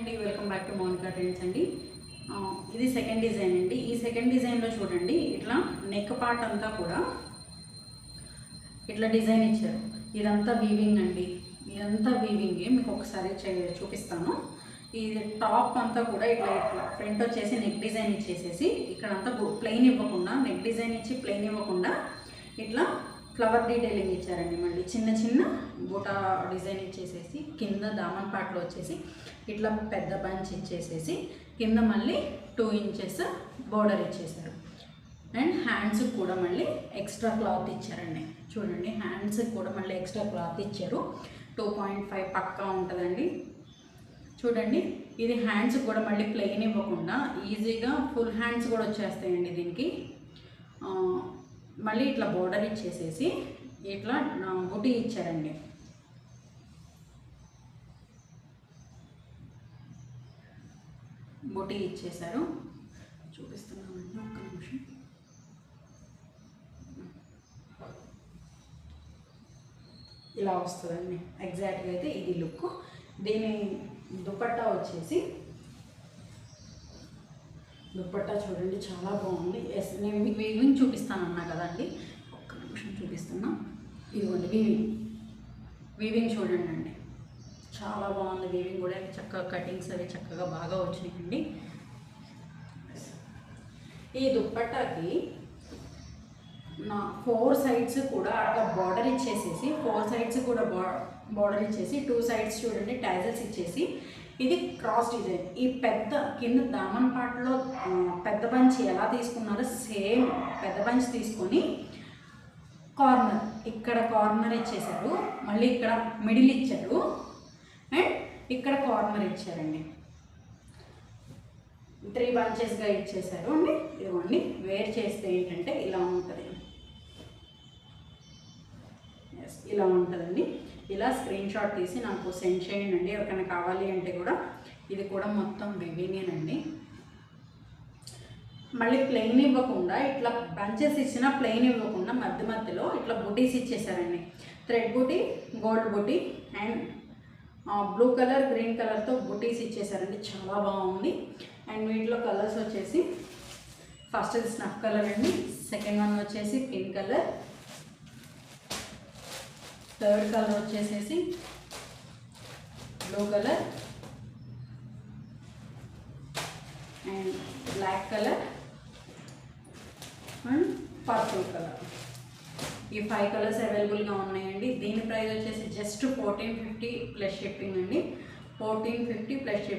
అండి, welcome back to Mounika trends అండి. ఇది సెకండ్ డిజైన్ అండి. ఈ సెకండ్ డిజైన్లో చూడండి, ఇట్లా నెక్ పార్ట్ అంతా కూడా ఇట్లా డిజైన్ ఇచ్చారు. ఇదంతా వీవింగ్ అండి, ఇదంతా వీవింగే. మీకు ఒకసారి చూపిస్తాను. ఇది టాప్ అంతా కూడా ఇట్లా ఇట్లా ఫ్రంట్ వచ్చేసి నెక్ డిజైన్ ఇచ్చేసేసి ఇక్కడంతా ప్లెయిన్ ఇవ్వకుండా, నెక్ డిజైన్ ఇచ్చి ప్లెయిన్ ఇవ్వకుండా ఇట్లా ఫ్లవర్ డీటెయిలింగ్ ఇచ్చారండి. మళ్ళీ చిన్న చిన్న బూటా డిజైన్ ఇచ్చేసేసి కింద దామన్ పార్ట్లో వచ్చేసి ఇట్లా పెద్ద బంచ్ ఇచ్చేసేసి కింద మళ్ళీ 2 ఇంచెస్ బోర్డర్ ఇచ్చేసారు. అండ్ హ్యాండ్స్కి కూడా మళ్ళీ ఎక్స్ట్రా క్లాత్ ఇచ్చారండి. చూడండి, హ్యాండ్స్కి కూడా మళ్ళీ ఎక్స్ట్రా క్లాత్ ఇచ్చారు. 2.5 పక్కా ఉంటుందండి. చూడండి, ఇది హ్యాండ్స్ కూడా మళ్ళీ ప్లెయిన్ ఇవ్వకుండా ఈజీగా ఫుల్ హ్యాండ్స్ కూడా వచ్చేస్తాయండి దీనికి. మళ్ళీ ఇట్లా బోర్డర్ ఇచ్చేసేసి ఇట్లా బుటీ ఇచ్చారండి. బుటీ ఇచ్చేసారు. చూపిస్తున్నామండి, ఒక్క నిమిషం. ఇలా వస్తుందండి ఎగ్జాక్ట్గా. అయితే ఇది లుక్. దీని దుపట్టా వచ్చేసి దుపట్టా చూడండి, చాలా బాగుంది. నేను మీకు వీవింగ్ చూపిస్తాను అన్నా కదండి, ఒక్క నిమిషం చూపిస్తున్నా. ఇదిగోండి వీవింగ్ చూడండి అండి, చాలా బాగుంది. వీవింగ్ కూడా చక్కగా కటింగ్స్ అవి చక్కగా బాగా వచ్చినాయండి. ఈ దుపట్టాకి నా 4 సైడ్స్ కూడా అట్లా బార్డర్ ఇచ్చేసేసి 4 సైడ్స్ కూడా బార్డర్ ఇచ్చేసి 2 సైడ్స్ చూడండి టాజల్స్ ఇచ్చేసి ఇది క్రాస్ డిజైన్. ఈ పెద్ద కింద దామన్ పార్ట్లో పెద్ద బంచ్ ఎలా తీసుకున్నారో సేమ్ పెద్ద బంచ్ తీసుకొని కార్నర్ ఇక్కడ కార్నర్ ఇచ్చేసారు. మళ్ళీ ఇక్కడ మిడిల్ ఇచ్చారు అండ్ ఇక్కడ కార్నర్ ఇచ్చారండి. 3 బంచెస్గా ఇచ్చేసారు అండి. ఇదిగోండి, వేర్ చేస్తే ఏంటంటే ఇలా ఉంటుంది, ఇలా ఉంటుందండి. ఇలా స్క్రీన్ షాట్ తీసి నాకు సెండ్ చేయండి అండి, ఎవరికైనా కావాలి అంటే కూడా. ఇది కూడా మొత్తం వివింగేనండి. మళ్ళీ ప్లెయిన్ ఇవ్వకుండా ఇట్లా బంచెస్ ఇచ్చిన ప్లెయిన్ ఇవ్వకుండా మధ్య మధ్యలో ఇట్లా బుటీస్ ఇచ్చేసారండి. Thread buti, gold buti and blue colour, green కలర్తో బుటీస్ ఇచ్చేసారండి. చాలా బాగుంది. అండ్ వీటిలో కలర్స్ వచ్చేసి ఫస్ట్ ఇది స్నఫ్ కలర్ అండి, సెకండ్ వన్ వచ్చేసి పింక్ కలర్, థర్డ్ కలర్ వచ్చేసేసి blue colour and black colour and purple colour. ఈ 5 కలర్స్ అవైలబుల్గా ఉన్నాయండి. దీని ప్రైస్ వచ్చేసి జస్ట్ 1450 ప్లస్ షిప్పింగ్ అండి. 1450 ప్లస్ షిప్పింగ్.